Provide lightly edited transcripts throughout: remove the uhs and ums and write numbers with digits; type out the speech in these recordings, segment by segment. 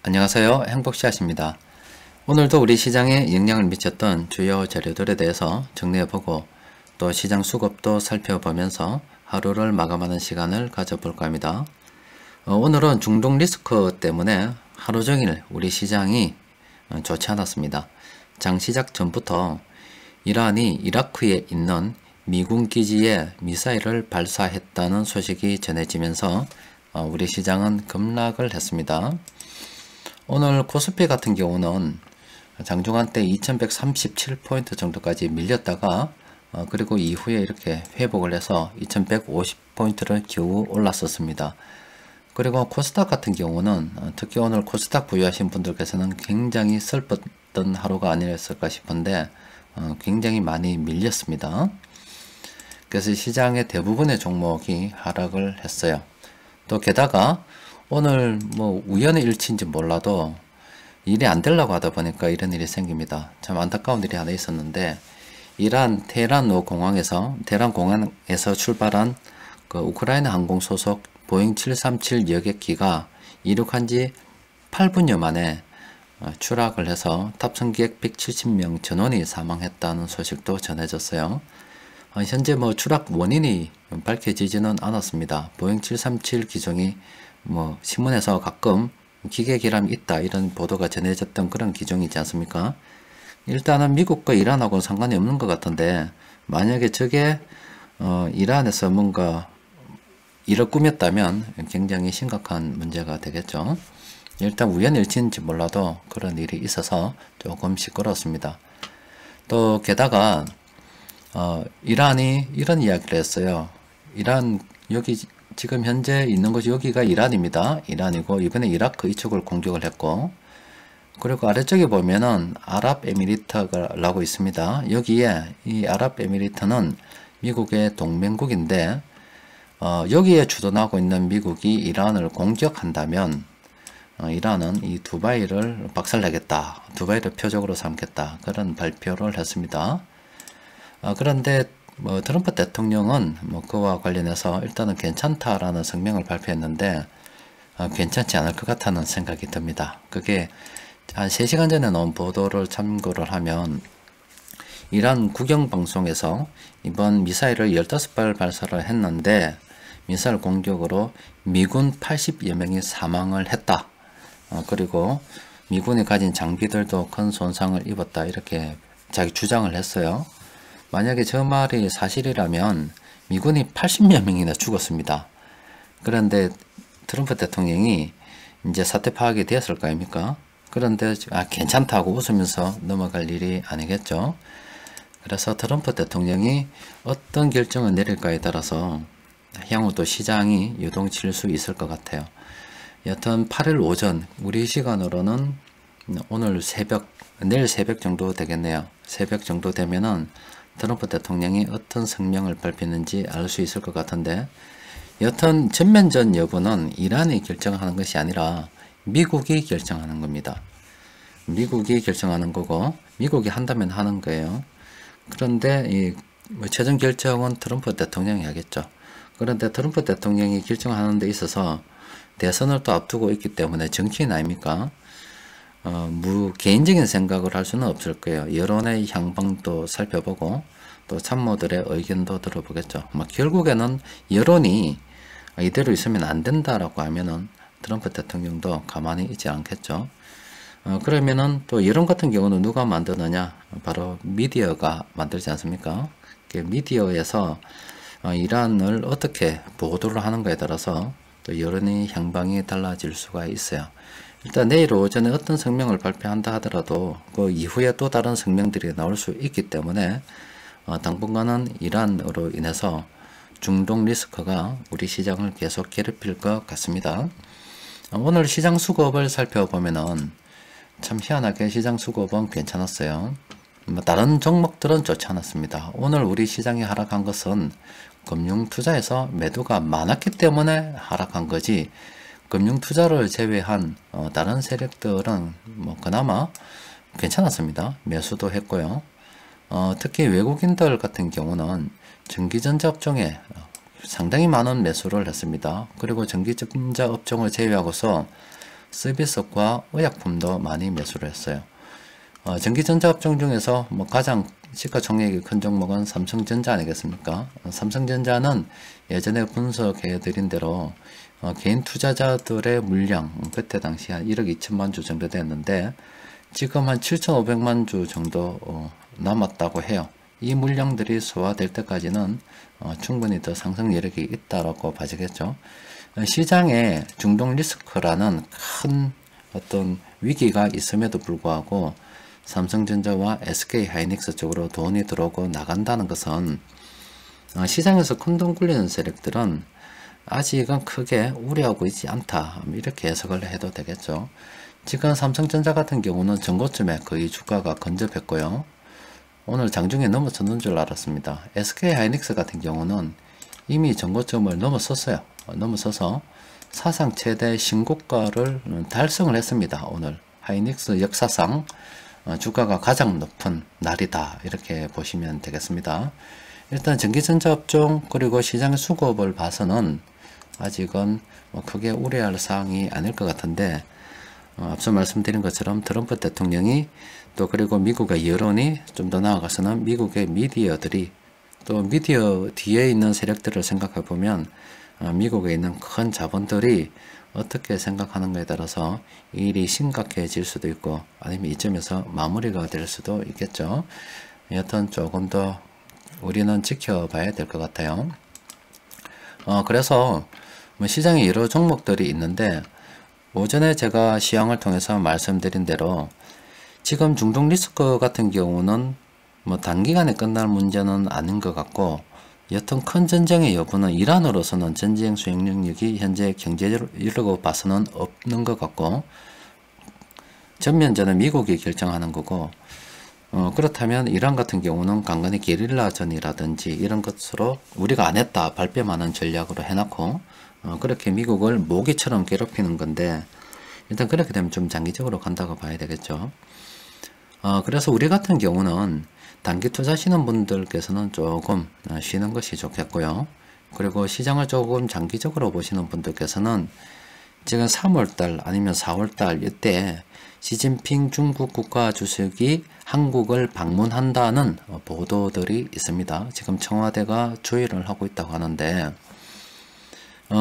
안녕하세요. 행복씨앗입니다. 오늘도 우리 시장에 영향을 미쳤던 주요 재료들에 대해서 정리해보고 또 시장 수급도 살펴보면서 하루를 마감하는 시간을 가져볼까 합니다. 오늘은 중동 리스크 때문에 하루 종일 우리 시장이 좋지 않았습니다. 장 시작 전부터 이란이 이라크에 있는 미군 기지에 미사일을 발사했다는 소식이 전해지면서 우리 시장은 급락을 했습니다. 오늘 코스피 같은 경우는 장중한 때 2137포인트 정도까지 밀렸다가 그리고 이후에 이렇게 회복을 해서 2150포인트를 겨우 올랐었습니다. 그리고 코스닥 같은 경우는 특히 오늘 코스닥 보유하신 분들께서는 굉장히 슬펐던 하루가 아니었을까 싶은데 굉장히 많이 밀렸습니다. 그래서 시장의 대부분의 종목이 하락을 했어요. 또 게다가 오늘 뭐 우연의 일치인지 몰라도 일이 안 되려고 하다 보니까 이런 일이 생깁니다. 참 안타까운 일이 하나 있었는데 이란 테헤란 공항에서 출발한 그 우크라이나 항공 소속 보잉 737 여객기가 이륙한 지 8분여 만에 추락을 해서 탑승객 170명 전원이 사망했다는 소식도 전해졌어요. 현재 뭐 추락 원인이 밝혀지지는 않았습니다. 보잉 737 기종이 뭐 신문에서 가끔 기계 결함이 있다 이런 보도가 전해졌던 그런 기종이지 않습니까? 일단은 미국과 이란하고는 상관이 없는 것 같은데 만약에 저게 이란에서 뭔가 일을 꾸몄다면 굉장히 심각한 문제가 되겠죠. 일단 우연일치인지 몰라도 그런 일이 있어서 조금 시끄럽습니다. 또 게다가 이란이 이런 이야기를 했어요. 이란 여기 지금 현재 있는 곳이 여기가 이란입니다. 이란이고 이번에 이라크 이쪽을 공격을 했고 그리고 아래쪽에 보면은 아랍에미리트라고 있습니다. 여기에 이 아랍에미리트는 미국의 동맹국인데 여기에 주둔하고 있는 미국이 이란을 공격한다면 이란은 이 두바이를 박살내겠다. 두바이를 표적으로 삼겠다. 그런 발표를 했습니다. 그런데 뭐 트럼프 대통령은 뭐 그와 관련해서 일단은 괜찮다라는 성명을 발표했는데 괜찮지 않을 것 같다는 생각이 듭니다. 그게 한 3시간 전에 나온 보도를 참고를 하면 이란 국영방송에서 이번 미사일을 15발 발사를 했는데 미사일 공격으로 미군 80여 명이 사망을 했다. 그리고 미군이 가진 장비들도 큰 손상을 입었다. 이렇게 자기 주장을 했어요. 만약에 저 말이 사실이라면 미군이 80여 명이나 죽었습니다. 그런데 트럼프 대통령이 이제 사태 파악이 되었을 거 아닙니까? 그런데 괜찮다고 웃으면서 넘어갈 일이 아니겠죠. 그래서 트럼프 대통령이 어떤 결정을 내릴까에 따라서 향후 또 시장이 유동칠 수 있을 것 같아요. 여튼 8일 오전 우리 시간으로는 오늘 새벽, 내일 새벽 정도 되겠네요. 새벽 정도 되면은 트럼프 대통령이 어떤 성명을 발표했는지 알 수 있을 것 같은데 여튼 전면전 여부는 이란이 결정하는 것이 아니라 미국이 결정하는 겁니다. 미국이 결정하는 거고 미국이 한다면 하는 거예요. 그런데 이 최종 결정은 트럼프 대통령이 하겠죠. 그런데 트럼프 대통령이 결정하는 데 있어서 대선을 또 앞두고 있기 때문에 정치인 아닙니까? 개인적인 생각을 할 수는 없을 거예요. 여론의 향방도 살펴보고 또 참모들의 의견도 들어보겠죠. 결국에는 여론이 이대로 있으면 안 된다라고 하면은 트럼프 대통령도 가만히 있지 않겠죠. 그러면은 또 여론 같은 경우는 누가 만드느냐? 바로 미디어가 만들지 않습니까? 미디어에서 이란을 어떻게 보도를 하는가에 따라서 또 여론의 향방이 달라질 수가 있어요. 일단 내일 오전에 어떤 성명을 발표한다 하더라도 그 이후에 또 다른 성명들이 나올 수 있기 때문에 당분간은 이란으로 인해서 중동 리스크가 우리 시장을 계속 괴롭힐 것 같습니다. 오늘 시장 수급을 살펴보면은 참 희한하게 시장 수급은 괜찮았어요. 다른 종목들은 좋지 않았습니다. 오늘 우리 시장이 하락한 것은 금융투자에서 매도가 많았기 때문에 하락한 거지 금융투자를 제외한 다른 세력들은 뭐 그나마 괜찮았습니다. 매수도 했고요. 특히 외국인들 같은 경우는 전기전자 업종에 상당히 많은 매수를 했습니다. 그리고 전기전자 업종을 제외하고서 서비스과 의약품도 많이 매수를 했어요. 전기전자 업종 중에서 가장 시가총액이 큰 종목은 삼성전자 아니겠습니까? 삼성전자는 예전에 분석해 드린 대로 개인 투자자들의 물량 그때 당시 한 1억 2천만 주 정도 됐는데 지금 한 7,500만 주 정도 남았다고 해요. 이 물량들이 소화될 때까지는 충분히 더 상승 여력이 있다라고 봐지겠죠. 시장에 중동 리스크라는 큰 어떤 위기가 있음에도 불구하고 삼성전자와 SK하이닉스 쪽으로 돈이 들어오고 나간다는 것은 시장에서 큰 돈 굴리는 세력들은 아직은 크게 우려하고 있지 않다, 이렇게 해석을 해도 되겠죠. 지금 삼성전자 같은 경우는 전고점에 거의 주가가 근접했고요. 오늘 장중에 넘어섰는 줄 알았습니다. SK하이닉스 같은 경우는 이미 전고점을 넘어섰어요. 넘어서서 사상 최대 신고가를 달성을 했습니다. 오늘 하이닉스 역사상 주가가 가장 높은 날이다, 이렇게 보시면 되겠습니다. 일단 전기전자 업종 그리고 시장의 수급을 봐서는 아직은 크게 우려할 사항이 아닐 것 같은데, 앞서 말씀드린 것처럼 트럼프 대통령이 또 그리고 미국의 여론이 좀 더 나아가서는 미국의 미디어들이 또 미디어 뒤에 있는 세력들을 생각해 보면 미국에 있는 큰 자본들이 어떻게 생각하는가에 따라서 이 일이 심각해질 수도 있고 아니면 이점에서 마무리가 될 수도 있겠죠. 여튼 조금 더 우리는 지켜봐야 될 것 같아요. 그래서 시장에 여러 종목들이 있는데 오전에 제가 시황을 통해서 말씀드린 대로 지금 중동 리스크 같은 경우는 단기간에 끝날 문제는 아닌 것 같고, 여튼 큰 전쟁의 여부는 이란으로서는 전쟁 수행 능력이 현재 경제적으로 봐서는 없는 것 같고, 전면전은 미국이 결정하는 거고, 그렇다면 이란 같은 경우는 간간히 게릴라전이라든지 이런 것으로 우리가 안 했다 발뺌하는 전략으로 해놓고 그렇게 미국을 모기처럼 괴롭히는 건데, 일단 그렇게 되면 좀 장기적으로 간다고 봐야 되겠죠. 그래서 우리 같은 경우는 단기 투자하시는 분들께서는 조금 쉬는 것이 좋겠고요. 그리고 시장을 조금 장기적으로 보시는 분들께서는 지금 3월달 아니면 4월달 이때 시진핑 중국 국가주석이 한국을 방문한다는 보도들이 있습니다. 지금 청와대가 조율을 하고 있다고 하는데,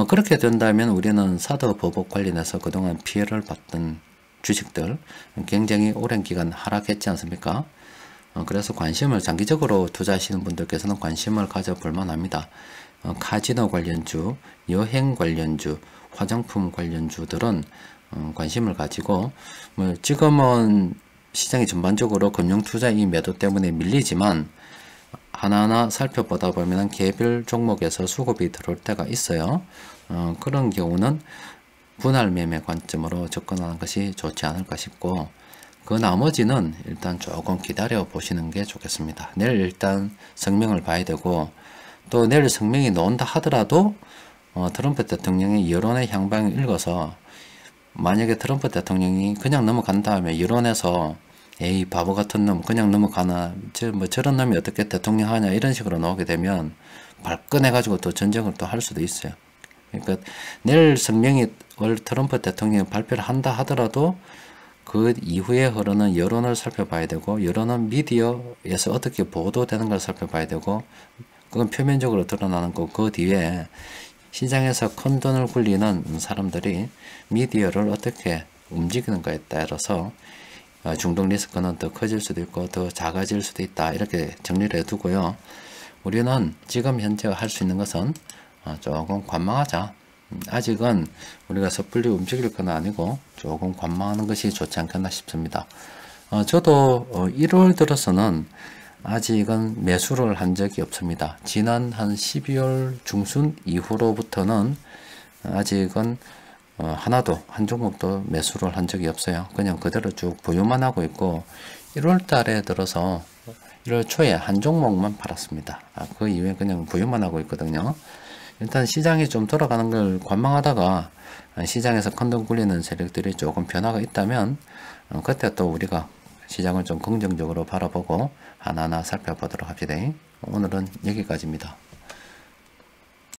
그렇게 된다면 우리는 사드 보복 관련해서 그동안 피해를 봤던 주식들 굉장히 오랜 기간 하락했지 않습니까? 그래서 관심을 장기적으로 투자하시는 분들께서는 관심을 가져볼 만합니다. 카지노 관련주, 여행 관련주, 화장품 관련주들은 관심을 가지고 지금은 시장이 전반적으로 금융투자 이 매도 때문에 밀리지만 하나하나 살펴보다 보면 개별 종목에서 수급이 들어올 때가 있어요. 그런 경우는 분할 매매 관점으로 접근하는 것이 좋지 않을까 싶고, 그 나머지는 일단 조금 기다려 보시는 게 좋겠습니다. 내일 일단 성명을 봐야 되고, 또 내일 성명이 나온다 하더라도 트럼프 대통령의 여론의 향방을 읽어서 만약에 트럼프 대통령이 그냥 넘어간 다음에 여론에서 에이 바보 같은 놈 그냥 넘어가나 저런 놈이 어떻게 대통령 하냐 이런 식으로 나오게 되면 발끈해 가지고 또 전쟁을 또 할 수도 있어요. 그러니까 내일 성명이 트럼프 대통령이 발표를 한다 하더라도 그 이후에 흐르는 여론을 살펴봐야 되고, 여론은 미디어에서 어떻게 보도되는 걸 살펴봐야 되고, 그건 표면적으로 드러나는 거고, 그 뒤에 시장에서 큰 돈을 굴리는 사람들이 미디어를 어떻게 움직이는가에 따라서 중동 리스크는 더 커질 수도 있고 더 작아질 수도 있다, 이렇게 정리를 해두고요. 우리는 지금 현재 할 수 있는 것은 조금 관망하자. 아직은 우리가 섣불리 움직일 건 아니고 조금 관망하는 것이 좋지 않겠나 싶습니다. 저도 1월 들어서는 아직은 매수를 한 적이 없습니다. 지난 한 12월 중순 이후로부터는 아직은 하나도 한 종목도 매수를 한 적이 없어요. 그냥 그대로 쭉 보유만 하고 있고, 1월 달에 들어서 1월 초에 한 종목만 팔았습니다. 그 이후에 그냥 보유만 하고 있거든요. 일단 시장이 좀 돌아가는 걸 관망하다가 시장에서 큰 돈 굴리는 세력들이 조금 변화가 있다면 그때 또 우리가 시장을 좀 긍정적으로 바라보고 하나하나 살펴보도록 합시다. 오늘은 여기까지입니다.